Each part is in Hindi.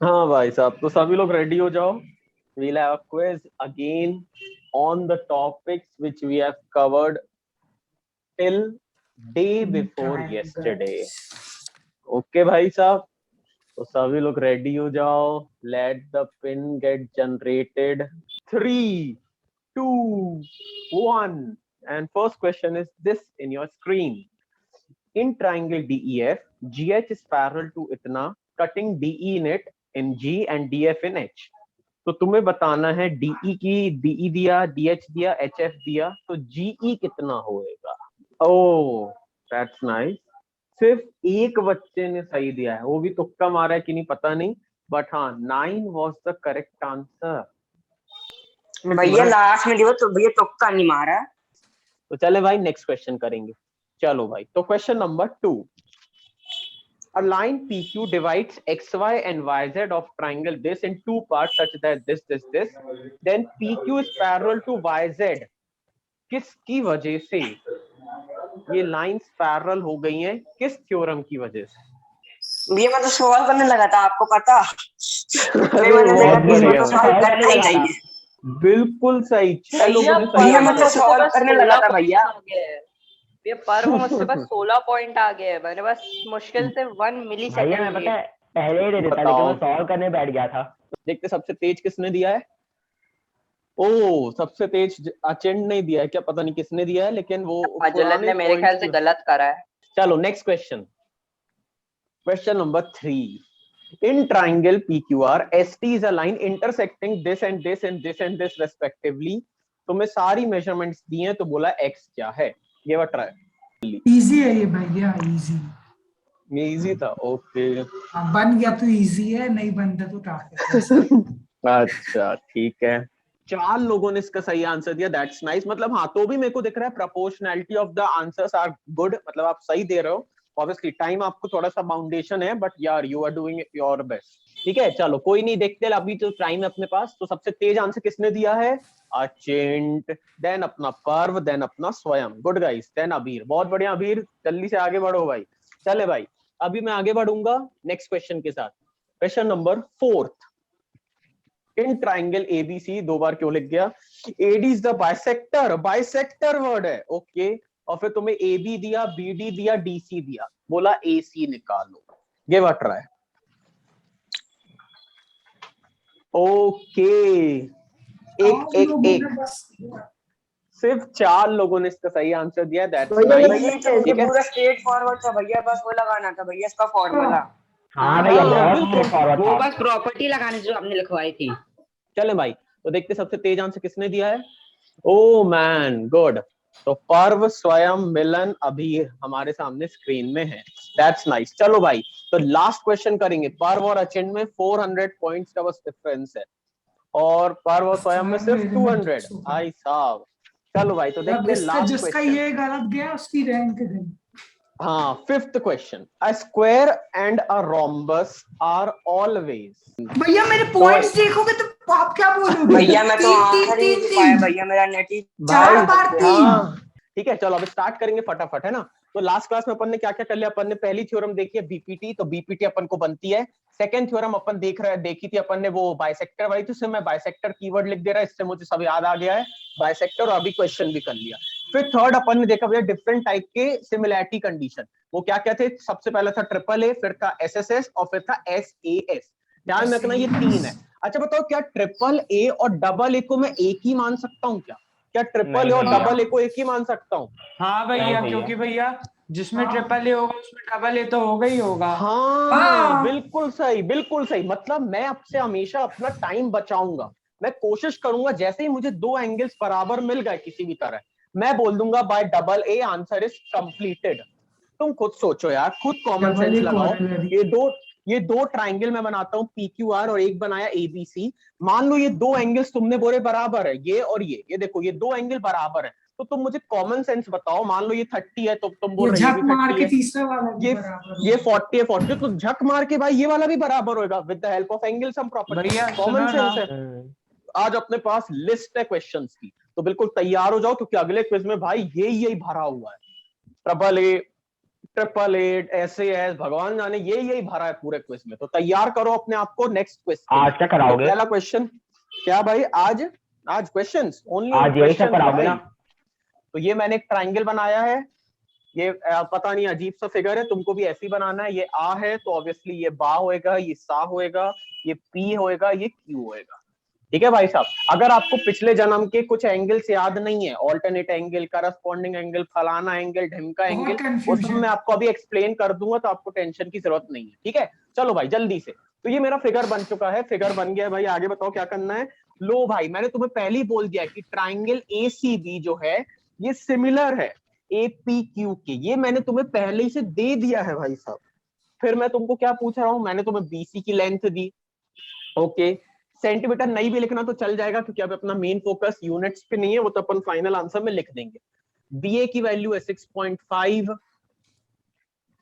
हाँ भाई साहब, तो सभी लोग रेडी हो जाओ। We'll have a quiz again on the topics which we have covered till day before yesterday. Okay भाई साहब, तो सभी लोग रेडी हो जाओ। Let the pin get generated. 3, 2, 1 and first question is this in your screen. In triangle DEF, GH is parallel to इतना, cutting DE in it in G and DF in H. तो तुम्हें बताना है DE की, DE दिया, DH दिया, HF दिया, तो GE कितना होएगा। ओह, दैट्स नाइस। सिर्फ एक बच्चे ने सही दिया है, वो भी तुक्का मारा है कि नहीं पता नहीं, बट हाँ 9 वॉज द करेक्ट आंसर। भैया लास्ट में दियो तो भैया तुक्का नहीं मारा। तो चले भाई नेक्स्ट क्वेश्चन करेंगे। चलो भाई, तो question number 2। A line PQ divides XY and YZ of triangle this in two parts such that this. Then PQ is parallel to YZ. किसकी वजह से ये लाइंस पैरेलल हो गई हैं, किस थ्योरम की वजह से? भैया मैं तो सवाल करने लगा था, आपको पता। बिल्कुल सही। 6 लोगों ने भैया मैं तो सवाल करने लगा था भैया। ये पर्व मुझसे बस 16 पॉइंट आ गए हैं, मैंने बस मुश्किल से 1 मिलीसेकंड भैया मैं पता है पहले ही दे देता, लेकिन मैं सॉल्व करने बैठ गया था। देखते सबसे तेज किसने दिया है। ओ, सबसे तेज अचेंड नहीं दिया है क्या, पता नहीं किसने दिया है, लेकिन वो अजलन ने मेरे ख्याल से गलत करा है। चलो next question, question number 3। In triangle PQR, ST is a line intersecting this and this and this and this respectively. तुम्हें सारी मेजरमेंट्स दी हैं, तो बोला x क्या है। ये वो ट्राई इजी है ये भैया, इजी। ये इजी था, ओके। बन गया तो इजी है, नहीं बनता तो टफ है। अच्छा ठीक है, 4 लोगों ने इसका सही आंसर दिया, दैट्स नाइस। मतलब हाँ, तो भी मेरे को दिख रहा है proportionality of the answers are good, मतलब आप सही दे रहे हो। ऑब्वियसली टाइम आपको थोड़ा सा बाउंडेशन है, बट यार you are doing your best. ठीक है, चलो कोई नहीं, देखते अभी तो टाइम है अपने पास। तो सबसे तेज आंसर किसने दिया है, अचिंट, देन अपना पर्व, देन अपना स्वयं। गुड गाइस, देन अबीर। बहुत बढ़िया अबीर, जल्दी से आगे बढ़ो भाई। चले भाई, अभी मैं आगे बढ़ूंगा नेक्स्ट क्वेश्चन के साथ। Question number 4। In triangle ABC, 2 बार क्यों लिख गया, AD is the bisector, bisector word है, ओके। और फिर तुम्हें AB दिया, BD दिया, DC दिया, बोला AC निकालो। Give a try. ओके, एक सिर्फ 4 लोगों ने इसका सही आंसर दिया, दैट्स नाइस। ठीक है, पूरा स्ट्रेट फॉरवर्ड था भैया, बस वो लगाना था भैया इसका फॉर्मूला। हाँ भैया वो बस प्रॉपर्टी लगाने जो आपने लिखवाई थी। चले भाई, तो देखते सबसे तेज आंसर किसने दिया है। Oh man, good. तो पर्व, स्वयं, मिलन अभी हमारे सामने स्क्रीन में है, दैट्स नाइस। चलो भाई, तो लास्ट क्वेश्चन करेंगे। पर्व और अचिंत में 400 पॉइंट्स का बस डिफरेंस है, और पर्व और स्वयं में सिर्फ 200। भाई साहब, चलो भाई, तो देखते हैं लास्ट जिसका ये गलत गया उसकी रैंक गई। हाँ, 5th question. A square and a rhombus are always. भैया मेरे पॉइंट्स देखोगे तो आप क्या बोलोगे। भैया मैं तो आखिरी पाया भैया, मेरा नेट ही 4 बार 3। ठीक है, चलो अब स्टार्ट करेंगे फटाफट, है ना। तो लास्ट क्लास में अपन ने क्या क्या कर लिया, अपन ने पहली थ्योरम देखी है बीपीटी, तो बीपीटी अपन को बनती है। सेकंड थ्योरम अपन देखी थी अपन ने, वो बाइसेक्टर वाली, तो मैं बाइसेक्टर कीवर्ड लिख दे रहा है, इससे मुझे सब याद आ गया है बाइसेक्टर, और अभी क्वेश्चन भी कर लिया। फिर थर्ड अपन ने देखा भैया डिफरेंट टाइप के सिमिलैरिटी कंडीशन, वो क्या क्या थे। सबसे पहला था ट्रिपल ए, फिर था एसएसएस, और फिर था एसएएस। ध्यान में रखना ये 3 है। अच्छा बताओ, क्या ट्रिपल ए और डबल ए को मैं एक ही मान सकता हूँ क्या ट्रिपल ए और डबल ए को एक ही मान सकता हूँ? हाँ भैया, क्योंकि भैया जिसमें ट्रिपल ए होगा उसमें डबल ए तो होगा ही होगा। हाँ, बिल्कुल सही, बिल्कुल सही। मतलब मैं आपसे हमेशा अपना टाइम बचाऊंगा, मैं कोशिश करूंगा जैसे ही मुझे 2 एंगल्स बराबर मिल गए किसी भी तरह, मैं बोल दूंगा bye double A answer is completed. तुम खुद सोचो यार, खुद कॉमन सेंस लगाओ। ये दो ट्राइंगल में बनाता हूँ PQR, और एक बनाया ABC। मान लो ये 2 एंगल्स तुमने बोले बराबर है, ये और ये देखो ये 2 एंगल बराबर है, तो तुम मुझे कॉमन सेंस बताओ। मान लो ये 30 है, तो तुम बोल रहे हो ये 40 है, 40, तो झक मार के भाई ये वाला भी बराबर होगा with the help of angle sum property. Common sense है। आज अपने पास लिस्ट है क्वेश्चंस की, तो बिल्कुल तैयार हो जाओ, क्योंकि अगले क्विज में भाई यही भरा हुआ है। ट्रिपल ए, 888 SAS भगवान जाने यही भरा है पूरे क्विज में। तो तैयार करो अपने आप को नेक्स्ट क्विज। आज क्या कराओगे? पहला क्वेश्चन क्या भाई? आज क्वेश्चंस ओनली, आज यही सब कराओगे ना? तो ये मैंने एक ट्रायंगल बनाया है, ये पता नहीं अजीब सा फिगर है, तुमको भी ऐसे ही बनाना है। ये आ है तो ऑब्वियसली ये बा होएगा, ये सा होएगा, ये पी होएगा, ये क्यू होएगा। ठीक है भाई साहब, अगर आपको पिछले जन्म के कुछ एंगल्स याद नहीं है, ऑल्टरनेट एंगल, करस्पॉन्डिंग एंगल, फलाना एंगल, ढिमका एंगल, वो सब मैं आपको अभी एक्सप्लेन कर दूंगा, तो आपको टेंशन की जरूरत नहीं है। ठीक है, चलो भाई जल्दी से। तो ये मेरा फिगर बन चुका है, फिगर बन गया भाई, आगे बताओ क्या करना है। लो भाई, मैंने तुम्हें पहले ही बोल दिया कि ट्राइंगल ACB जो है ये सिमिलर है APQ के, ये मैंने तुम्हें पहले ही से दे दिया है भाई साहब। फिर मैं तुमको क्या पूछ रहा हूं, मैंने तुम्हें BC की लेंथ दी, ओके। सेंटीमीटर नहीं भी लिखना तो चल जाएगा, क्योंकि अब अपना मेन फोकस यूनिट्स पे नहीं है, वो तो अपन फाइनल आंसर में लिख देंगे। BA की वैल्यू है 6.5,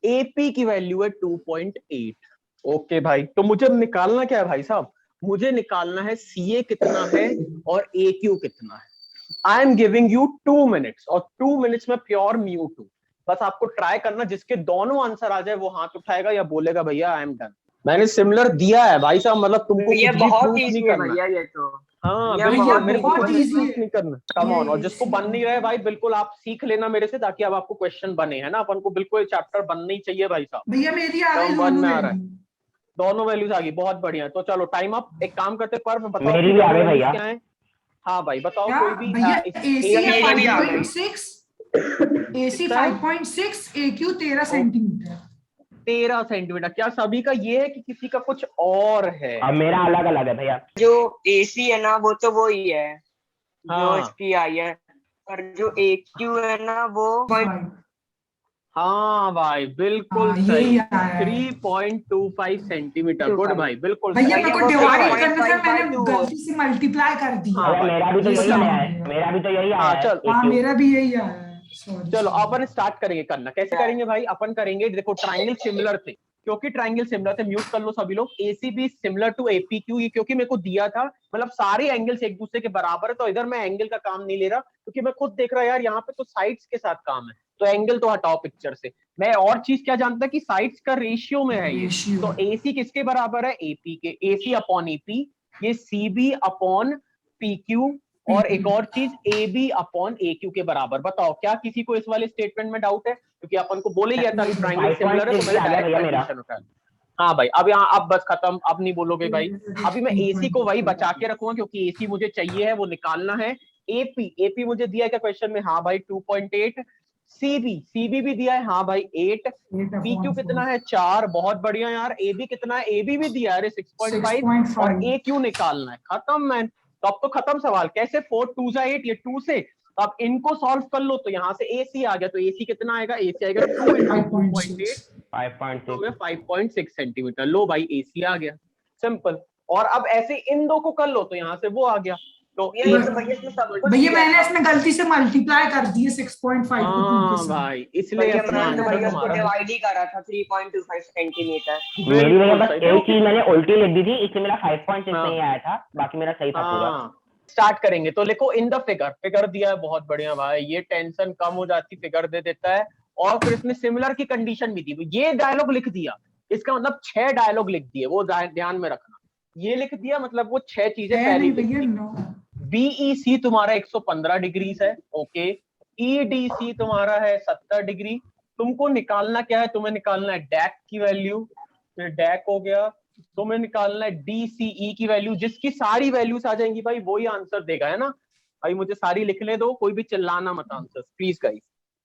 AP की वैल्यू है 2.8। ओके भाई, तो मुझे निकालना क्या है भाई साहब? मुझे निकालना है CA कितना है और AQ कितना है। I am giving you 2 minutes, और 2 मिनट्स में प्योर म्यूट हूं। बस आपको ट्राई करना, जिसके दोनों आंसर आ जाए वो हाथ उठाएगा या बोलेगा भैया आई एम डन। मैंने सिमिलर दिया है भाई साहब, मतलब तुमको ये कुछ भी बहुत proof नहीं इजी है करना। भैया ये तो। हाँ ये बिल्कुल, बहुत मेरे को बहुत कुछ easy proof है। नहीं करना। कम ऑन, और जिसको बन नहीं रहा है भाई, बिल्कुल आप सीख लेना मेरे से, ताकि अब आपको क्वेश्चन बने, है ना। अपन को बिल्कुल चैप्टर बनना ही चाहिए भाई साहब। भैया मेरी आ गई टर्म वन दोनों में आ रहा है, वैल्यू। दोनों वैल्यूज आ गई, बहुत बढ़िया। तो चलो टाइम अप, एक काम करते पर बताओ मेरी कि भी आ दोनों गई वैल्यूज भैया। क्या है। हाँ भाई बताओ क्या कोई भी। भैया? AC है मेरी भी आ गई। 5.6, AC कितना है? 5.6, AQ 13 सेंटीमीटर। 13 सेंटीमीटर। क्या सभी का ये है कि किसी का कुछ और है? अब मेरा अलग अलग है भैया। जो AC है ना वो तो वो ही है जो हाँ इसकी आई है, और जो AQ है ना वो हाँ भाई बिल्कुल हाँ, सही, यही आया है। 3.25 सेंटीमीटर। गुड भाई, बिल्कुल भैया सही। मेरे को वो डिवाइड 5.5 करना था, मैंने by 2 गलती से मल्टीप्लाई कर दिया। हाँ अरे भाई, मेरा भी तो ये यही समझ आया है, गया। मेरा भी तो यही हाँ आया है। चल, हाँ AQ। मेरा भी यही आया है। सॉरी चलो अपन स्टार्ट करेंगे करना। कैसे करेंगे भाई? अपन करेंगे, देखो ट्राइंगल सिमिलर थे, क्योंकि ट्राइंगल सिमिलर थे, म्यूट कर लो सभी लोग। ACB सिमिलर टू APQ, ये क्योंकि मेरे को दिया था, मतलब सारे एंगल्स एक दूसरे के बराबर है, तो इधर मैं एंगल का काम नहीं ले रहा, क्योंकि मैं खुद देख रहा यार यहाँ पे तो साइड्स के साथ काम है, तो एंगल तो हटाओ पिक्चर से। मैं और चीज क्या जानता कि साइड्स का रेशियो में है ये, रेशियो। तो AC किसके बराबर है? AP के। AC अपॉन AP, ये CB अपॉन PQ, और एक और चीज AB अपॉन AQ के बराबर। बताओ क्या किसी को इस वाले स्टेटमेंट में डाउट है? क्योंकि अपन को बोले ही था कि ट्राइंगल सिमिलर है, तो मैंने 5.6 आ गया डायरेक्ट भैया मेरा। कंडीशन उठाया। हाँ भाई, अब यहाँ अब बस खत्म, अब नहीं बोलोगे भाई। अभी मैं AC को वही बचा के रखूंगा, क्योंकि AC मुझे चाहिए है, वो निकालना है। AP मुझे दिया है क्या क्वेश्चन में? हाँ भाई 2.8। CB भी दिया है, हाँ भाई 8। PQ कितना है? 4। बहुत बढ़िया यार। AB कितना है? AB भी दिया है, अरे 6.5, और AQ निकालना है। खत्म मैन। तो अब तो खत्म सवाल। कैसे? 4 2 जा 8, ये 2 से। अब इनको सॉल्व कर लो, तो यहाँ से AC आ गया, तो AC कितना आएगा? AC आएगा 2 into 2.8, 5.6। 5.6 सेंटीमीटर। लो भाई AC आ गया, सिंपल। और अब ऐसे इन दो को कर लो, तो यहाँ से वो आ गया। तो ये तो भैया इसमें सब कुछ भैया दिया मैंने था। इसमें गलती से मल्टीप्लाई कर दिए 6.5 को 2 के हाँ साथ। भाई, इसलिए भैया अपना मैंने तो आंसर भैया उसको तुम्हारा डिवाइड ही करा था 3.25 सेंटीमीटर। मेरी भैया बस सही। एक चीज मैंने उल्टी लिख दी थी, इसलिए मेरा 5.6 हाँ। नहीं आया था, बाकी मेरा सही था पूरा। स्टार्ट करेंगे, तो लिखो इन द फिगर। फिगर दिया है, बहुत बढ़िया भाई, ये टेंशन कम हो जाती, फिगर दे देता है। और फिर इसमें सिमिलर की कंडीशन भी दी। ये डायलॉग लिख दिया, इसका मतलब 6 डायलॉग लिख दिए, वो ध्यान में रखना। ये लिख दिया मतलब वो 6 चीजें पहली लिख दी। BEC तुम्हारा 115 डिग्री है, ओके। EDC तुम्हारा है 70 डिग्री। तुमको निकालना क्या है? तुम्हें निकालना है डैक की वैल्यू, फिर डैक हो गया। तुम्हें निकालना है DCE की वैल्यू, जिसकी सारी वैल्यूज आ जाएंगी भाई वही आंसर देगा, है ना भाई। मुझे सारी लिखने दो, कोई भी चिल्लाना मत आंसर प्लीज गाइस।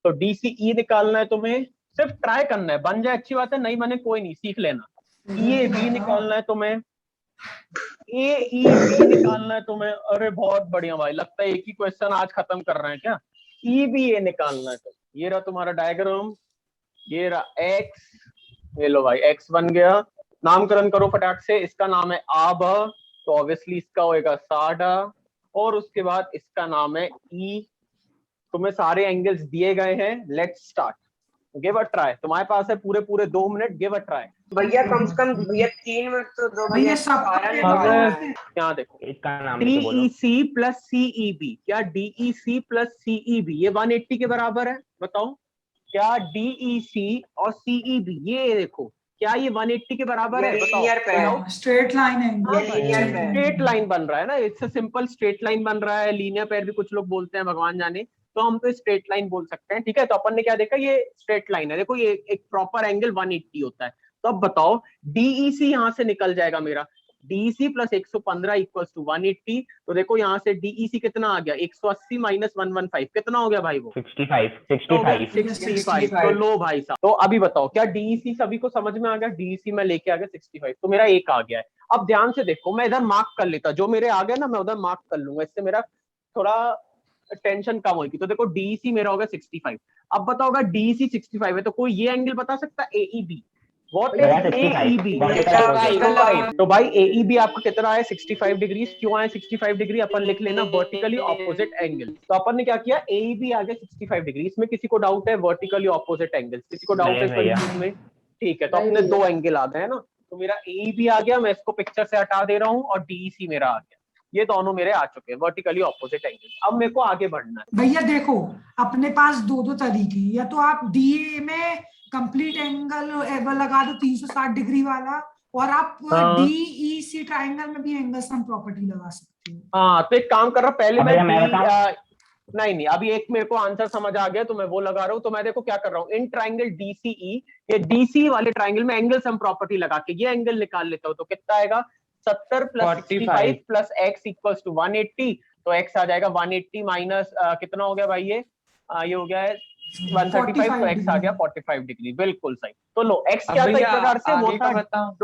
तो DCE निकालना है तुम्हें, सिर्फ ट्राई करना है, बन जाए अच्छी बात है, नहीं बने कोई नहीं, सीख लेना। EAB निकालना है तुम्हें, AEB निकालना है तुम्हें। अरे बहुत बढ़िया भाई, लगता है एक ही क्वेश्चन आज खत्म कर रहे हैं क्या। EBA निकालना है तुम्हें। ये रहा तुम्हारा डायग्राम, ये रहा X, ये लो भाई X बन गया। नामकरण करो फटाक से। इसका नाम है आब, तो ऑब्वियसली इसका होएगा साडा, और उसके बाद इसका नाम है E। तुम्हें सारे एंगल्स दिए गए हैं। Let's start, give a try. तुम्हारे पास है पूरे 2 मिनट, गिव अ ट्राई। भैया कम से कम भैया 3 मिनट तो दो भैया भैया, सब सारा निकालना है। यहाँ देखो, इसका नाम लेके बोलो। DEC प्लस CEB, क्या DEC प्लस CEB ये 180 के बराबर है? बताओ क्या DEC और CEB ये देखो क्या ये 180 के बराबर है? बताओ। लीनियर पैर, स्ट्रेट लाइन एंगल, लीनियर पैर, स्ट्रेट लाइन बन रहा है ना, it's a simple straight line बन रहा है। लीनियर पैर भी कुछ लोग बोलते हैं, भगवान जाने, तो हम तो स्ट्रेट लाइन बोल सकते हैं। ठीक है, तो अपन ने क्या देखा, ये स्ट्रेट लाइन है। देखो ये एक प्रॉपर एंगल 180 होता है। तो अब बताओ DEC यहाँ से निकल जाएगा मेरा, DEC प्लस 115 इक्वल्स टू 180। तो देखो यहाँ से DEC कितना आ गया, 180 माइनस 115 कितना हो गया भाई? वो 65 तो लो भाई साहब, तो अभी बताओ क्या DEC सभी को समझ में आ गया? DEC में लेके आ गया 65, तो मेरा एक आ गया है। अब ध्यान से देखो, मैं इधर मार्क कर लेता, जो मेरे आ गया ना मैं उधर मार्क कर लूंगा, इससे मेरा थोड़ा टेंशन कम होगी। तो देखो DEC मेरा होगा 65। अब बताओ अगर DEC 65 है तो कोई ये एंगल बता सकता है AEB? What is AEB? तो भाई AEB आपका कितना है? 65 डिग्री। क्यों आया 65 डिग्री? अपन लिख लेना वर्टिकली ऑपोजिट एंगल। तो अपन ने क्या किया, AEB आ गया 65 डिग्री। इसमें किसी को डाउट है? वर्टिकली ऑपोजिट एंगल किसी को डाउट है इस में? ठीक है, तो अपने दो एंगल आ गए है ना। तो मेरा AEB आ गया, मैं इसको पिक्चर से हटा दे रहा हूँ, और DEC मेरा आ गया। ये दोनों मेरे आ चुके हैं वर्टिकली ऑपोजिट एंगल। अब मेरे को आगे बढ़ना है भैया। देखो अपने पास दो तरीके, या तो आप DA में कंप्लीट एंगल लगा दो 360 डिग्री वाला, और आप DEC ट्राइंगल में भी एंगल सम प्रॉपर्टी लगा सकते हो। हाँ, तो एक काम कर रहा हूँ, पहले मैं नहीं अभी एक मेरे को आंसर समझ आ गया, तो मैं वो लगा रहा हूँ। तो मैं देखो क्या कर रहा हूँ, इन ट्राइंगल DCE, ये DC वाले ट्राइंगल में एंगल सम प्रॉपर्टी लगा के ये एंगल निकाल लेता हूँ। तो कितना आएगा, 70 plus 65 plus x equals to 180। तो x आ जाएगा 180 माइनस कितना हो गया भाई, ये हो गया है 135, तो x आ गया 45 डिग्री। बिल्कुल सही। तो लो x क्या था इस प्रकार से, वो था,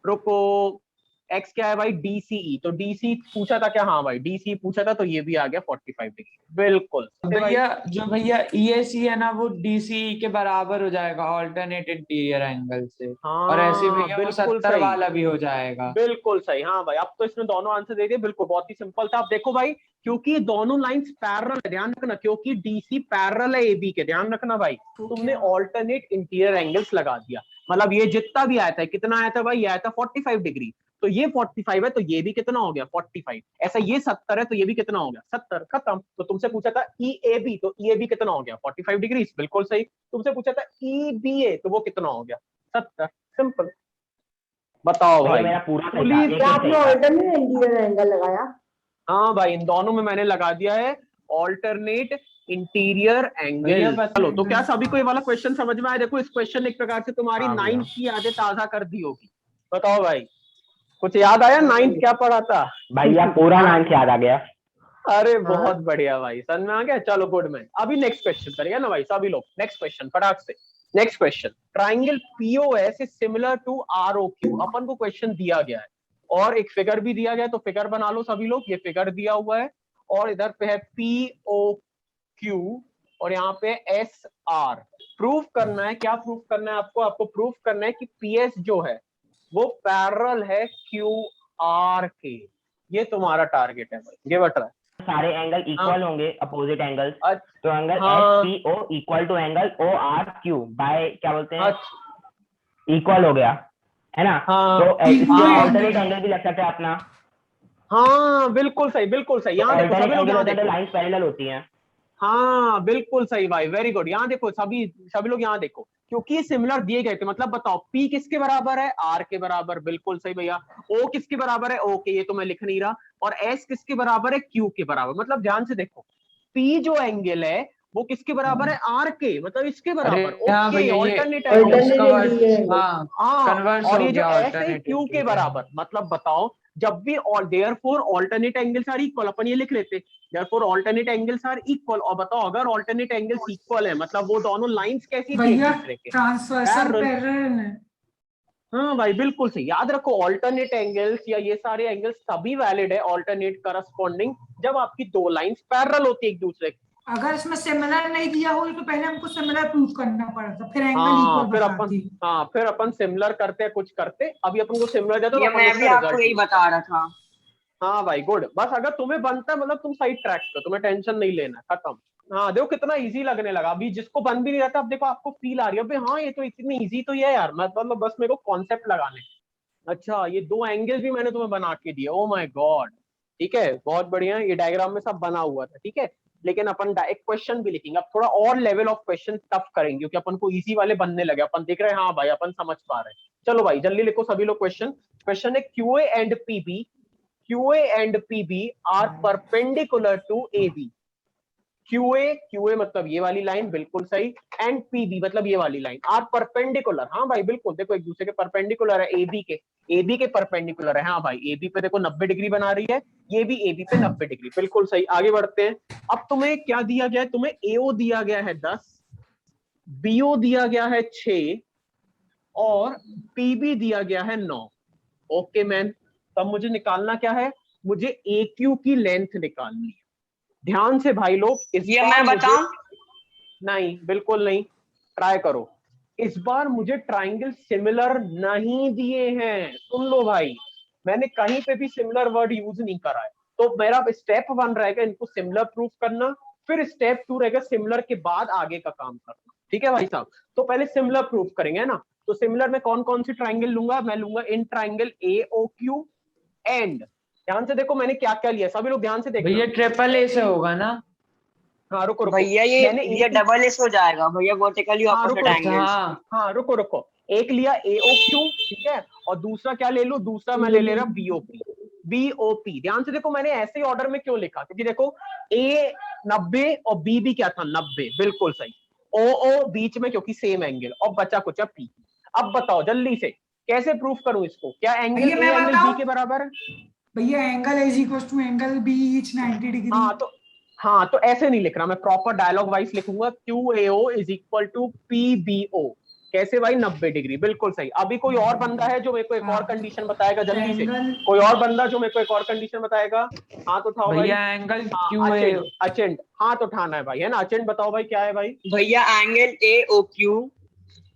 रुको x क्या है भाई, DCE। तो DC पूछा था क्या? हाँ भाई DCE पूछा था, तो ये भी आ गया 45 डिग्री। बिल्कुल भैया। जो भैया EAC है ना, वो DCE के बराबर हो जाएगा ऑल्टरनेट इंटीरियर एंगल से। हाँ, और ऐसे भैया वो 70 सही, वाला भी हो जाएगा। बिल्कुल सही। हाँ भाई, अब तो इसमें दोनों आंसर दे दिए। बिल्कुल, बहुत ही सिंपल था। अब देखो भाई, क्योंकि दोनों लाइंस पैरेलल है, ध्यान रखना, क्योंकि DC पैरेलल है AB के, ध्यान रखना भाई। तुमने ऑल्टरनेट इंटीरियर एंगल्स लगा दिया, मतलब ये जितना भी आया था, कितना आया था भाई, ये आया था 45 डिग्री। तो ये 45 है, तो ये भी कितना हो गया 45। ऐसा ये 70 है, तो ये भी कितना हो गया 70। खत्म। तो तुमसे पूछा था EAB, तो EAB कितना हो गया 45 डिग्री। बिल्कुल सही। तुमसे पूछा था EBA, तो वो कितना हो गया 70। सिंपल। बताओ भाई, मेरा पूरा आपने ऑल्टरनेट इंटीरियर एंगल लगाया? हाँ भाई, इन दोनों में मैंने लगा दिया है ऑल्टरनेट इंटीरियर एंगल। चलो, तो क्या सभी को ये वाला क्वेश्चन समझ में आया? देखो इस क्वेश्चन ने एक प्रकार से तुम्हारी 9th की यादें ताजा कर दी होगी। बताओ भाई, कुछ याद आया? 9th क्या पढ़ा था भैया? पूरा 9th याद आ गया। अरे बहुत बढ़िया भाई, समझ में आ गया। चलो गुड मैन। अभी नेक्स्ट क्वेश्चन करेंगे ना भाई सभी लोग। नेक्स्ट क्वेश्चन फटाक से। Next question, triangle POS is similar to ROQ। अपन को क्वेश्चन दिया गया है और एक फिगर भी दिया गया है, तो फिगर बना लो सभी लोग। ये फिगर दिया हुआ है और इधर पे है POQ और यहाँ पे SR। प्रूफ करना है, क्या प्रूफ करना है आपको? आपको प्रूफ करना है कि PS जो है वो पैरेलल है QR के। ये तुम्हारा टारगेट है भाई। ये बट रहा है सारे एंगल इक्वल होंगे, अपोजिट एंगल। तो एंगल हाँ, SPO equal to angle ORQ by क्या बोलते हैं, इक्वल हो गया है ना। हाँ, तो ऑल्टरनेट एंगल भी लग सकता है अपना। हाँ बिल्कुल सही, बिल्कुल सही। यहाँ देखो सभी लोग, यहाँ देखो, लाइंस पैरेलल होती हैं। हाँ बिल्कुल सही भाई, वेरी गुड। यहाँ देखो सभी लोग, यहाँ देखो, क्योंकि ये सिमिलर दिए गए थे। मतलब बताओ P किसके बराबर है? R के बराबर। बिल्कुल सही भैया। O किसके बराबर है? O के, ये तो मैं लिख नहीं रहा। और S किसके बराबर है? Q के बराबर। मतलब ध्यान से देखो, P जो एंगल है वो किसके बराबर है? R के, मतलब इसके बराबर। Okay, alternate angle. और ये जो S है Q के बराबर। मतलब बताओ, जब भी therefore alternate angles are equal, अपन ये लिख लेते therefore alternate angles are equal. और बताओ अगर ऑल्टरनेट एंगल्स इक्वल है, मतलब वो दोनों लाइंस कैसी थी? एक दूसरे के ट्रांसवर्सल पैरेलल है। हाँ भाई बिल्कुल सही। याद रखो, ऑल्टरनेट एंगल्स या ये सारे एंगल्स तभी वैलिड है, ऑल्टरनेट करस्पॉन्डिंग, जब आपकी दो लाइंस पैरेलल होती है एक दूसरे के। अगर इसमें सिमिलर नहीं दिया हो तो पहले हमको सिमिलर प्रूफ करना पड़ता, फिर एंगल इक्वल फिर अपन सिमिलर करते कुछ करते। अभी अपन को सिमिलर देता, तो मैं भी आपको यही बता रहा था। हाँ भाई गुड। बस अगर तुम्हें बनता है, मतलब तुम सही ट्रैक पे, तुम्हें टेंशन नहीं लेना, खत्म। हाँ देखो कितना इजी लगने लगा। अभी जिसको बन भी नहीं रहता, अब देखो आपको फील आ रही है, अबे हाँ ये तो इतनी इजी तो ये यार, मतलब बस मेरे को कॉन्सेप्ट लगाने। अच्छा, ये दो एंगल भी मैंने तुम्हें बना के दिया। Oh my God. ठीक है, बहुत बढ़िया। ये डायग्राम में सब बना हुआ था। ठीक है, लेकिन अपन एक क्वेश्चन भी लिखेंगे। अब थोड़ा और लेवल ऑफ क्वेश्चन टफ करेंगे क्योंकि अपन को इजी वाले बनने लगे, अपन देख रहे हैं हाँ भाई अपन समझ पा रहे हैं। चलो भाई जल्दी लिखो सभी लोग क्वेश्चन। क्वेश्चन है QA and PB are perpendicular to AB। QA मतलब ये वाली लाइन, बिल्कुल सही, एंड PB मतलब ये वाली लाइन आर परपेंडिकुलर। हाँ भाई बिल्कुल, देखो एक दूसरे के परपेंडिकुलर है, AB के परपेंडिकुलर है। हाँ भाई AB पे देखो 90 डिग्री बना रही है, ये भी AB पे 90 डिग्री, बिल्कुल सही। आगे बढ़ते हैं। अब तुम्हें क्या दिया गया है, तुम्हें AO दिया गया है 10, BO दिया गया है 6 और PB दिया गया है 9। ओके मैन, तब मुझे निकालना क्या है, मुझे AQ की लेंथ निकालनी है। ध्यान से भाई लोग, ये मैं बताऊं? नहीं बिल्कुल नहीं, ट्राई करो। इस बार मुझे ट्राइंगल सिमिलर नहीं दिए हैं, सुन लो भाई, मैंने कहीं पे भी सिमिलर वर्ड यूज नहीं करा है। तो मेरा स्टेप 1 रहेगा इनको सिमिलर प्रूफ करना, फिर स्टेप 2 रहेगा सिमिलर के बाद आगे का काम करना। ठीक है भाई साहब, तो पहले सिमिलर प्रूफ करेंगे ना। तो सिमिलर में कौन कौन सी ट्राइंगल लूंगा, मैं लूंगा इन ट्राइंगल AOQ एंड, ध्यान से देखो मैंने क्या क्या लिया, सभी लोग ध्यान से देखो। भैया ट्रिपल ए से होगा ना? हाँ रुको भैया ये डबल एस हो जाएगा भैया, वर्टिकली ऑपोजिट एंगल्स। हाँ रुको, एक लिया AOQ, ठीक है, और दूसरा क्या ले लूं, दूसरा मैं ले रहा BOP। ध्यान से देखो मैंने ऐसे ही ऑर्डर में क्यों लिखा, क्योंकि देखो A 90 और B भी क्या था 90, बिल्कुल सही। OO बीच में क्योंकि सेम एंगल, और बचा कुछ P। अब बताओ जल्दी से कैसे प्रूफ करूं इसको, क्या एंगल A एंगल B के बराबर है? भैया angle A = angle B each 90 degree. हाँ तो ऐसे नहीं लिख रहा मैं, प्रॉपर डायलॉग वाइज लिखूंगा, QAO = PBO। कैसे भाई, 90 डिग्री, बिल्कुल सही। अभी कोई और बंदा है जो मेरे को एक और कंडीशन बताएगा, जल्दी से कोई और बंदा जो मेरे को एक और कंडीशन बताएगा, हाथ उठाओ भाई। भैया एंगल QA अचेंट हाथ उठाना है भाई, है ना, अचेंट बताओ भाई क्या है भाई। भैया एंगल AOQ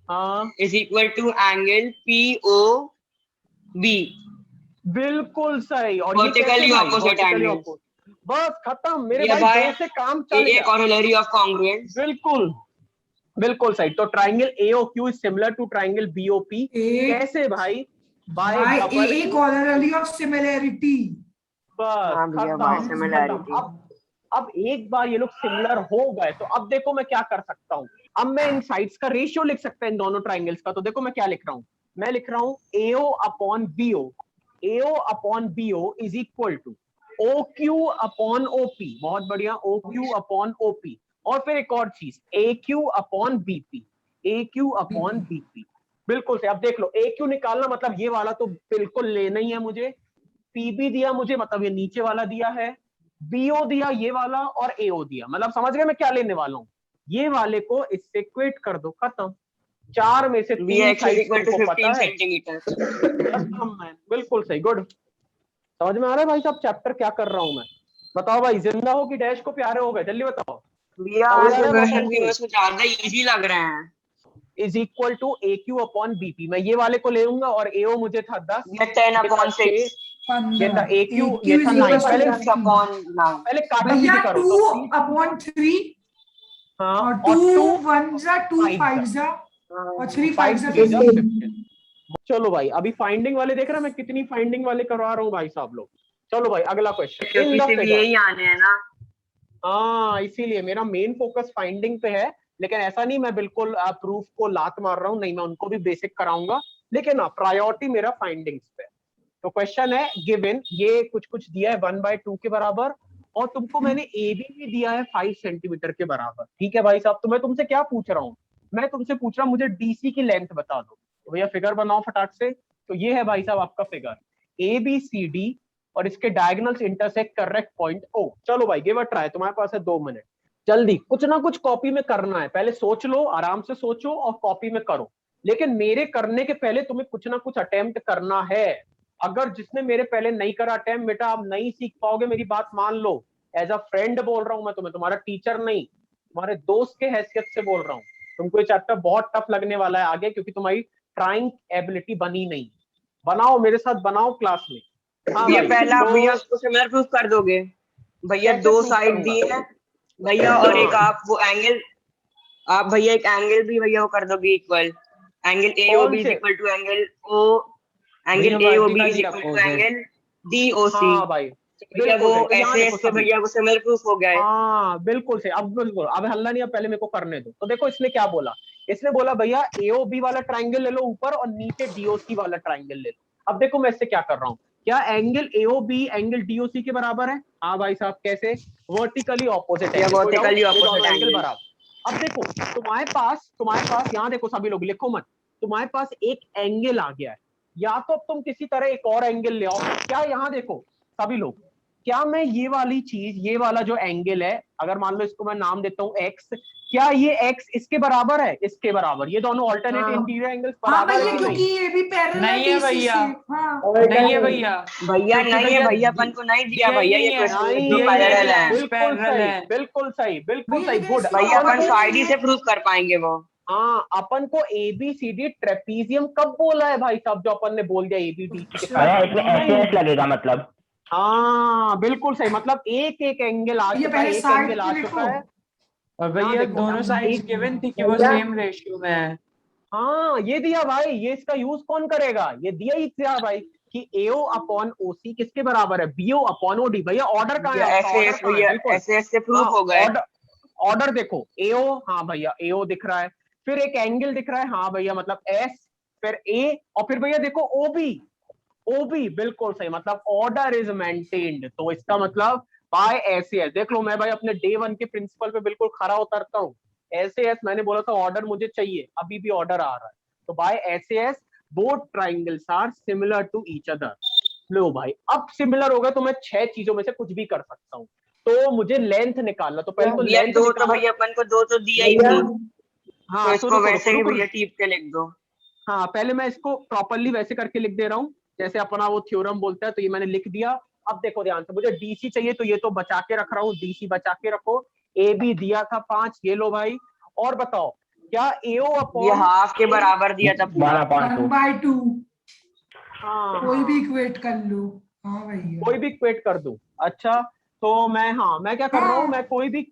= एंगल POB, बिल्कुल सही। और वर्टिकली ऑपोजिट एंगल। बस खत्म मेरे भाई, दो से काम चल गया। Corollary of congruence. बिल्कुल सही। तो triangle AOQ is similar to triangle BOP। कैसे भाई, by A corollary of similarity. बस खत्म। अब एक बार ये लोग सिमिलर हो गए तो अब देखो मैं क्या कर सकता हूँ, अब मैं इन साइड्स का रेशियो लिख सकता है इन दोनों ट्राइंगल्स का। तो देखो मैं क्या लिख रहा हूँ, मैं लिख रहा हूँ AO/BO is equal to OQ/OP। बहुत बढ़िया, OQ/OP। और फिर एक और चीज AQ/BP। बिल्कुल से। अब देख लो AQ निकालना मतलब ये वाला तो बिल्कुल लेना ही है मुझे, PB दिया मुझे मतलब ये नीचे वाला दिया है, BO दिया ये वाला, और AO दिया, मतलब समझ गए मैं क्या लेने वाला हूँ। ये वाले को इससे इक्वेट कर दो, खत्म। 4 में से 3 साइड को पता है, बिल्कुल सही, गुड। समझ में आ रहा है भाई साहब चैप्टर क्या कर रहा हूं मैं? बताओ भाई, जिंदा हो कि डैश को प्यारे हो गए, जल्दी बताओ। ज्यादा इजी लग रहे हैं। Is equal to AQ/BP। मैं ये वाले को ले लूंगा, और AO मुझे था 10, 10/6, ये था AQ, ये था 9। पहले काटा करो, 2/3 और 2 1s 2 5s और 3 5s 15। चलो भाई, अभी फाइंडिंग वाले देख रहे हैं मैं कितनी फाइंडिंग वाले करवा रहा हूँ भाई साहब लोग। चलो भाई अगला क्वेश्चन, यही आने हैं ना। हाँ इसीलिए मेरा मेन फोकस फाइंडिंग पे है, लेकिन ऐसा नहीं मैं बिल्कुल प्रूफ को लात मार रहा हूँ, नहीं, मैं उनको भी बेसिक कराऊंगा, लेकिन प्रायोरिटी मेरा फाइंडिंग्स पे। तो क्वेश्चन है गिवन, ये कुछ दिया है 1/2 के बराबर, और तुमको मैंने AB भी दिया है 5 सेंटीमीटर के बराबर। ठीक है भाई साहब, तो मैं तुमसे क्या पूछ रहा हूँ, मैं तुमसे पूछ रहा हूँ मुझे DC की लेंथ बता दो। तो भैया फिगर बनाओ फटाक से। तो ये है भाई साहब आपका फिगर, ABCD और इसके डायगोनल्स इंटरसेक्ट कर रहे पॉइंट O। चलो भाई गिव अ ट्राई, तुम्हारे पास है 2 मिनट, जल्दी कुछ ना कुछ कॉपी में करना है, पहले सोच लो, आराम से सोचो और कॉपी में करो, लेकिन मेरे करने के पहले तुम्हें कुछ ना कुछ अटेम्प्ट करना है। अगर जिसने मेरे पहले नहीं करा अटेम्प्ट, बेटा आप नहीं सीख पाओगे, मेरी बात मान लो। एज अ फ्रेंड बोल रहा हूं मैं तुम्हें, तुम्हारा टीचर नहीं, तुम्हारे दोस्त के हैसियत से बोल रहा हूँ। तुमको ये चैप्टर बहुत टफ लगने वाला है आगे, क्योंकि तुम्हारी ट्राइंग एबिलिटी बनी नहीं। बनाओ मेरे साथ, बनाओ क्लास में। हाँ भैया पहला भैया उसको सिमिलर प्रूफ कर दोगे भैया, 2 साइड दिए हैं भैया, और एक आप वो एंगल, आप भैया एक एंगल भी भैया वो कर दोगे equal, angle AOB = angle O, angle AOB = angle DOC। हाँ भाई भैया वो बिल्कुल सही। तो यहाँ ऐसे देखो ऐसे सभी, भैया वो सिमिलर प्रूफ हो गया है। हाँ बिल्कुल सही। अब बिल्कुल, अब हल्ला नहीं, अब पहले मेरे को करने दो। तो देखो इसने क्या बोला, इसने बोला भैया एओबी वाला ट्राइंगल ले लो ऊपर, और नीचे डीओसी वाला ट्राइंगल ले लो। अब देखो मैं इससे क्या कर रहा हूँ, क्या एंगल एओबी एंगल डीओसी के बराबर है? हाँ भाई साहब, कैसे? वर्टिकली ऑपोजिट या एंगल, कोई डाउट? वर्टिकली ये ऑपोजिट दोनों एंगल एंगल। बराबर। अब देखो तुम्हारे पास यहाँ देखो सभी लोग, लिखो मत, तुम्हारे पास एक एंगल आ गया है, या तो अब तुम किसी तरह एक और एंगल ले आओ। क्या यहाँ देखो सभी लोग, क्या मैं ये वाली चीज, ये वाला जो एंगल है, अगर मान लो इसको मैं नाम देता हूँ एक्स, क्या ये एक्स इसके बराबर है? इसके बराबर। ये दोनों ऑल्टरनेट हाँ। इंटीरियर एंगल्स हाँ बराबर है भैया, कि क्योंकि नहीं? ये भी पैरेलल है नहीं है डीसी भैया, से। हाँ नहीं है भैया, भैया क्योंकि नहीं है, भैया भैया अपन को नहीं दिया दिया ही भैया ये नहीं है, क्वेश्चन में नहीं, जो दिया ही नहीं पैरेलल है, है। बिल्कुल पैरेलल सही, है। बिल्कुल सही, बिल्कुल भैया सही, लेकिन गुड। इसमें भैया अपन अपन को, ऑर्डर नहीं साइड ही है। से प्रूफ कर पाएंगे वो। हाँ अपन को एबीसीडी ट्रेपीजियम कब बोला है भाई साहब, जो अपन ने बोल दिया एबीडीसी के अच्छा, साथ? अरे इसमें एस लगेगा मतलब। हाँ बिल्कुल सही, मतलब एक एक एंगल आ भैया चुका है, पहले एक साइड एंगल आ पे चुका लिखो। है। और यहाँ भैया देखो दोनों साइड्स एक, गिवन थी कि वो सेम रेशियो में है। हाँ ये दिया भाई, ये इसका यूज कौन करेगा? ये दिया ही दिया भाई कि एओ अपॉन ओसी किसके बराबर है? BO upon OD. भैया ऑर्डर कहाँ है भैया आपका? ऐसे ऑर्डर ऐसे कहाँ है? भैया बिल्कुल, ऐसे ऐसे हाँ प्रूफ हो गए। ऑर्डर, ऑर्डर देखो एओ, हाँ भैया एओ दिख रहा है, फिर एक एंगल दिख रहा है, हाँ भैया मतलब एस, फिर ए, और फिर भैया देखो ओबी, ओबी बिल्कुल सही, मतलब ऑर्डर इज मेंटेन्ड। तो इसका मतलब बाय एसएस, देख लो मैं भाई अपने डे वन के प्रिंसिपल पे बिल्कुल खरा उतरता हूँ। एसएस मैंने बोला था ऑर्डर मुझे चाहिए, अभी भी ऑर्डर आ रहा है। तो by SS both triangles are similar to each other. लो भाई, अब सिमिलर होगा तो मैं 6 चीजों में से कुछ भी कर सकता हूँ। तो मुझे लेंथ निकालना, तो पहले तो भैया लेंथ दो तो निकालना। भैया अपन को दो तो दिया ही थी, हाँ तो तो इसको रुको रुको वैसे ही रुको, भैया टीप के लिख दो। हाँ पहले मैं इसको प्रॉपरली वैसे करके लिख दे रहा हूँ जैसे अपना वो थ्योरम बोलता है। तो ये मैंने लिख दिया। अब देखो ध्यान से, मुझे डीसी चाहिए, तो ये तो बचा के रख रहा हूँ, डीसी बचा के रखो। ए बी दिया था 5, ये लो भाई। और बताओ क्या एओ ये अपॉन हाफ के बराबर दिया था पूरा। 1/2 हाँ कोई भी इक्वेट कर लो। हाँ भैया, कोई भी इक्वेट कर दूं? अच्छा तो मैं, हाँ मैं क्या कर रहा हूँ, हाँ मैं कोई भी,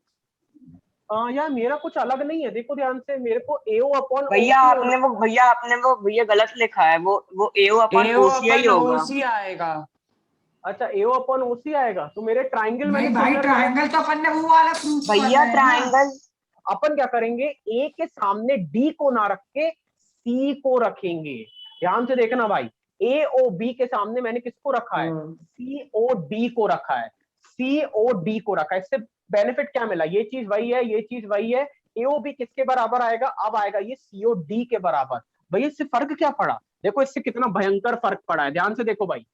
यार मेरा कुछ अलग नहीं है, देखो ध्यान से, मेरे को एओ अपॉन भैया ओसी आपने वो भैया आपने वो भैया गलत लिखा है, वो एओ अपन एओ ओसीआई अपन होगा। ओसी आएगा। अच्छा एओ अपॉन ओसी आएगा, तो मेरे ट्राइंगल मैंने नहीं भाई, सिमिलर करा। ट्रायंगल तो अपन ने वो वाला प्रूफ कर भैया रहे हैं ना। ट्राइंगल अपन क्या करेंगे, ए के सामने डी को ना रख के सी को रखेंगे। ध्यान से देखना भाई, ए ओ बी के सामने मैंने किसको रखा है? सी ओ डी को रखा है, सी ओ डी को रखा है। इससे बेनिफिट क्या मिला? ये चीज वही है, ये चीज वही है। एओ बी किसके बराबर आएगा? अब आएगा ये सीओ डी के बराबर। भाई इससे फर्क क्या पड़ा? देखो इससे कितना भयंकर फर्क पड़ा है, ध्यान से देखो भाई।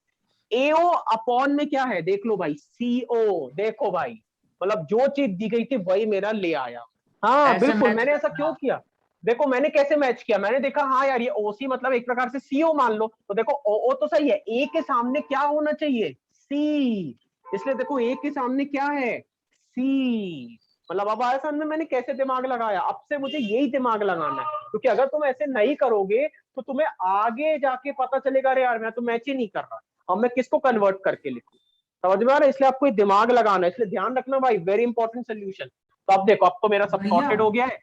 एओ अपॉन में क्या है देख लो भाई, सीओ। देखो भाई, मतलब जो चीज दी गई थी वही मेरा ले आया। हाँ ऐसे बिल्कुल, मैच मैंने ऐसा करना। क्यों किया? देखो मैंने कैसे मैच किया, मैंने देखा हाँ यार ये ओसी मतलब एक प्रकार से सीओ मान लो। तो देखो ओ तो सही है, ए के सामने क्या होना चाहिए? सी। इसलिए देखो ए के सामने क्या है? सी। मतलब अब आया समझ में मैंने कैसे दिमाग लगाया? अब से मुझे यही दिमाग लगाना है, क्योंकि अगर तुम ऐसे नहीं करोगे तो तुम्हें आगे जाके पता चलेगा अरे यार मैं तो मैच ही नहीं कर रहा, अब मैं किसको कन्वर्ट करके लिखूं? समझ में आ रहा है? इसलिए आपको दिमाग लगाना है, इसलिए ध्यान रखना भाई, वेरी इंपॉर्टेंट सोल्यूशन। तो अब देखो, अब तो मेरा सब भैया सॉर्टेड हो गया है।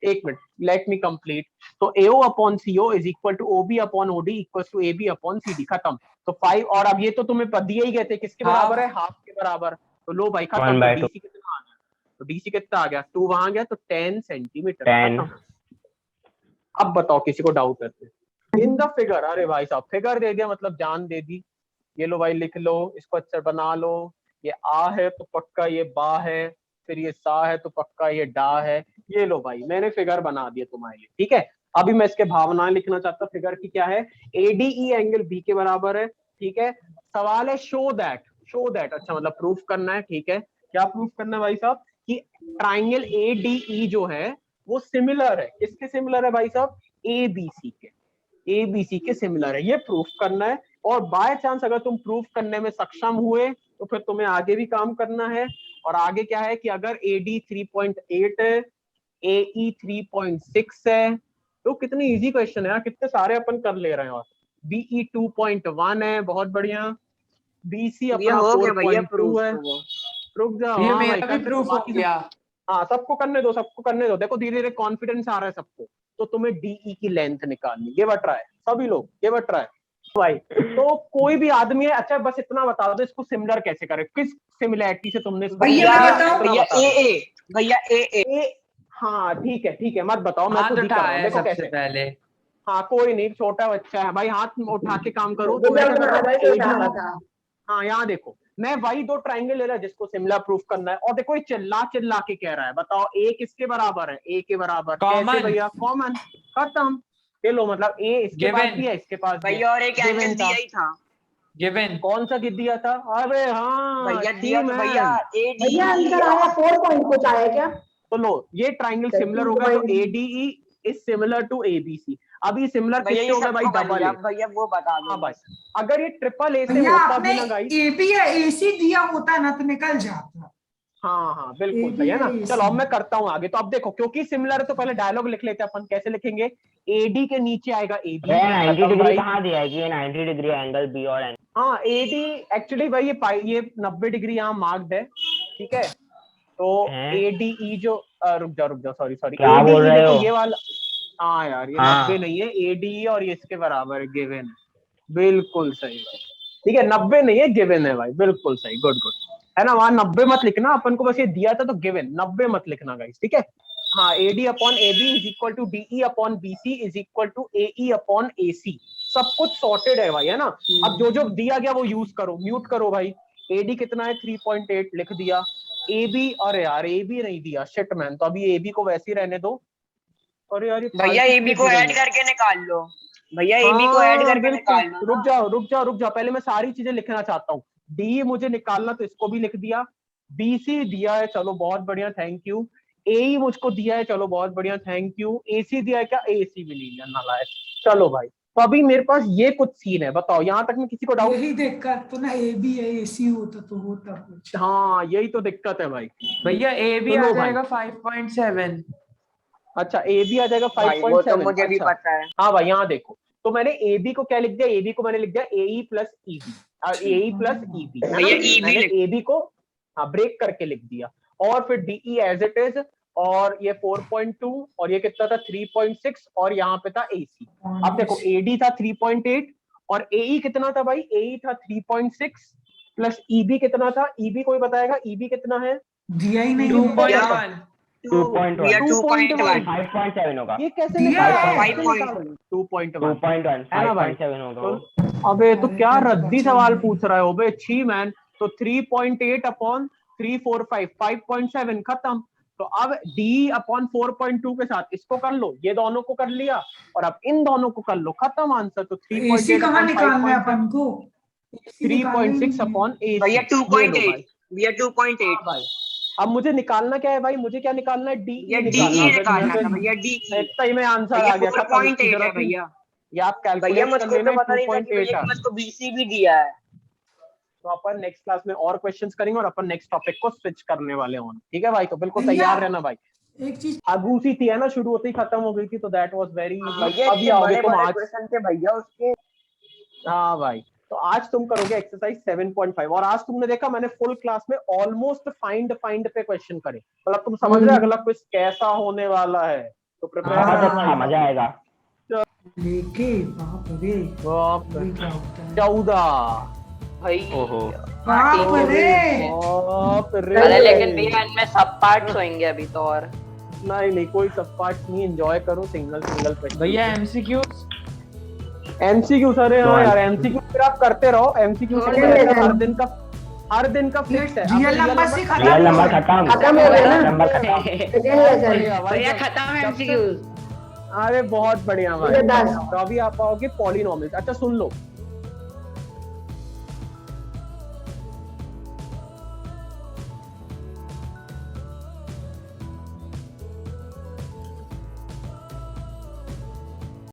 एक मिनट, लेट मी कंप्लीट। तो AO upon CO is equal to OB upon OD equal to AB upon CD, खत्म। तो 5, और अब ये तो तुम्हें दिए ही गए थे, किसके बराबर है? हाफ के बराबर। तो लो भाई खत्म। तो 1/2 डीसी कितना आ गया? तो डीसी कितना आ गया? 2 वहां गया, तो 10 सेंटीमीटर, 10। खत्म। अब बताओ किसी को डाउट है इन द फिगर? अरे भाई साहब फिगर दे दिया मतलब जान दे दी। ये लो भाई लिख लो, इसको अच्छा बना लो। ये आ है तो पक्का ये बा है, फिर ये सा है तो पक्का ये डा है। ये लो भाई मैंने फिगर बना दिया तुम्हारे लिए, ठीक है। अभी मैं इसके भावनाएं लिखना चाहता हूँ। फिगर की क्या है? एडीई एंगल बी के बराबर है, ठीक है। सवाल है शो दैट, शो दैट, अच्छा मतलब प्रूफ करना है, ठीक है। क्या प्रूफ करना है भाई साहब? कि ट्राइंगल एडीई जो है वो सिमिलर है, किसके सिमिलर है भाई साहब? एबीसी के, एबीसी के सिमिलर है, ये प्रूफ करना है। और बाय चांस अगर तुम प्रूफ करने में सक्षम हुए तो फिर तुम्हें आगे भी काम करना है। और आगे क्या है कि अगर AD 3.8 है, AE 3.6 है, तो कितनी इजी क्वेश्चन है यार, कितने सारे अपन कर ले रहे हैं। और BE 2.1 है, बहुत बढ़िया। BC ये अपना हो गया भैया 4.2 प्रूफ है। तो वो। रुक जाओ, ये हाँ भाई मेरा भी करने दो, प्रूफ हो बाकी गया। हाँ सबको करने दो, सबको करने दो। देखो धीरे धीरे कॉन्फिडेंस आ रहा है सबको। तो तुम्हें DE की लेंथ निकालनी, गिव अ ट्राई, सभी लोग गिव अ ट्राई। भाई तो कोई भी आदमी है, अच्छा बस इतना बता दो इसको सिमिलर कैसे करे, किस सिमिलैरिटी से तुमने इसको भैया किया? मैं बताऊं? इतना भैया बता दो। ए ए भैया ए ए, हाँ ठीक है मत बताओ, मैं हाथ खुद ही कर रहा हूँ, उठाया देखो सबसे कैसे। पहले। हाँ कोई नहीं, छोटा बच्चा है भाई, हाथ उठा के काम करो। तो मैं क्या कर रहा हूँ, हाँ यहाँ देखो, मैं वही दो ट्राइंगल ले रहा है जिसको सिमिलर प्रूफ करना है, और देखो ये चिल्ला चिल्ला के कह रहा है, बताओ ए किसके बराबर है, ए के बराबर। कैसे Common। भैया? कॉमन, खत्म। ये लो, मतलब ए इसके पास Given। भी है, इसके पास भी है। भैया और एक Given एंगल था। दिया ही था गिवन। कौन सा गिर दिया था? अरे हाँ भैया, ठी दिया तो भैया मैन। ए डी भैया आंसर आया 4 पॉइंट कुछ आया क्या? तो लो, ये ट्राइंगल सिमिलर हो गया, तो ADE is similar to ABC। अभी सिमिलर भैया किससे ये हो गया सब भाई? को कर डबल लिया, ए। भैया वो बता दो हाँ भाई, अगर ये ट्रिपल ए से भैया होता आपने भी ना गाइस। ए बी या AC दिया होता ना तो निकल जाता। हाँ बिल्कुल AB सही है ना। या AC। चलो अब मैं करता हूँ आगे। तो अब देखो, क्योंकि सिमिलर है तो पहले डायलॉग लिख लेते हैं अपन। कैसे लिखेंगे? AD के नीचे आएगा AB। 90 डिग्री कहाँ दिया है कि ये 90 डिग्री एंगल बी और एंगल? हाँ AD एक्चुअली भाई ये 90 डिग्री यहाँ मार्क्ड है, ठीक है। तो ADE जो रुक जाओ, सॉरी क्या बोल रहे देखो हो? ये वाला, हाँ यार ये हाँ। 90 नहीं है, ADE और ये इसके बराबर है, गिवन है। बिल्कुल सही भाई, ठीक है, 90 नहीं है, गिवन है भाई, बिल्कुल सही, गुड है ना। वहां 90 मत लिखना, अपन को बस ये दिया था तो गिवन, 90 मत लिखना गाइस, ठीक है। हाँ, AD upon AB is equal to DE upon BC is equal to AE upon AC। सब कुछ सॉर्टेड है भाई, है ना। अब जो जो दिया गया वो यूज करो, म्यूट करो भाई। AD कितना है? 3.8 लिख दिया। AB, अरे यार AB नहीं दिया, शिट मैन। तो अभी AB को वैसे ही रहने दो। अरे यार भैया ए बी को ऐड करके निकाल लो, भैया ए बी को ऐड करके निकाल लो। रुक जाओ, पहले मैं सारी चीजें लिखना चाहता हूँ। डी मुझे निकालना, तो इसको भी लिख दिया। BC दिया है, चलो बहुत बढ़िया, थैंक यू। AE मुझको दिया है, चलो बहुत बढ़िया, थैंक यू। AC दिया है क्या? AC भी नहीं दिया, नालायक। चलो भाई, तो अभी मेरे पास ये कुछ सीन है, बताओ यहाँ तक में किसी को डाउट? यही दिक्कत तो ना, AB या AC होता तो होता कुछ। हाँ यही तो दिक्कत है भाई। भैया ए भी आ सुनो भाई। जाएगा 5.7। अच्छा AB आ जाएगा भाई वो तो 5.7। मुझे भी अच्छा। पता है। हाँ भाई यहाँ देखो, तो मैंने AB को क्या लिख दिया? AB को मैंने लिख दिया AE प्लस EB, और AE प्लस EB, भैया EB मैंने AB को ब्रेक करके लिख दिया। और फिर DE एज इट इज, और ये 4.2, और ये कितना था? 3.6, और यहाँ पे था AC। अब देखो AD था 3.8, और AE कितना था भाई? AE था 3.6 प्लस EB कितना था? EB कोई बताएगा EB कितना है? दिया ही नहीं। 2.1। 2.1 2.1 5.7 होगा। ये कैसे दिया निकाला? है। 2.1 2.1 है ना भाई? 5.7 होगा। अबे तो क्या रद्दी सवाल पूछ रहे हो बे, छी मैन। तो 3.8 अपॉन 345, 5.7, खत्म। तो अब D अपॉन 4.2 के साथ इसको कर लो, ये दोनों को कर लिया, और अब इन दोनों को कर लो, खत्म आंसर। तो AC कहाँ निकालना है अपन को? 3.6 अपॉन AC। भैया 2.8, भैया 2.8 भाई अब मुझे निकालना क्या है भाई? मुझे क्या निकालना है? DE ये निकालना DE है। निकालना था भैया, DE। इतना ही में आंसर भैया आ गया, खत्म। 4.8 है भैया। ये आप भैया कैलकुलेट कर मुझको लेना, तो पता नहीं था कि 2.8 भैया है। मुझको BC भी दिया है। तो अपन नेक्स्ट क्लास में और क्वेश्चंस करेंगे, और अपन नेक्स्ट टॉपिक को स्विच करने वाले हैं, ठीक है भाई? तो बिल्कुल भैया, तैयार रहना भाई। एक चीज आगूसी थी है ना, शुरू होते ही खत्म हो गई थी, तो दैट वाज वेरी इजी। भैया अभी इतने आओगे बड़े तुम बड़े आज। क्वेश्चन थे भैया उसके। हाँ भाई, तो आज तुम करोगे एक्सरसाइज 7.5, और आज तुमने देखा मैंने फुल क्लास में ऑलमोस्ट फाइंड पे क्वेश्चन करे। मतलब तुम समझ रहे हो अगला क्विज कैसा होने वाला है। तो प्रिपेयर बहुत अच्छा, मजा आएगा। लेके बाप रे, ये क्या होता है? 14। भाई ओहो। बाप रे। बाप अरे रे। लेकिन भैया इनमें सब पार्ट्स होंगे अभी तो। और नहीं कोई सब पार्ट नहीं, एंजॉय करो सिंगल क्वेश्चन। भैया MCQs। MCQ सर, हाँ यार MCQ फिर आप करते रहो। MCQ हर दिन का फिक्स है। रियल नंबर से खत्म। रियल नंबर खत्म हो गया ना? नंबर खत्म। भैया खत्म है MCQs। अरे बहुत बढ़िया भाई। ये 10। तो अभी आप आओगे पॉलिनोमियल्स। अच्छा सुन लो,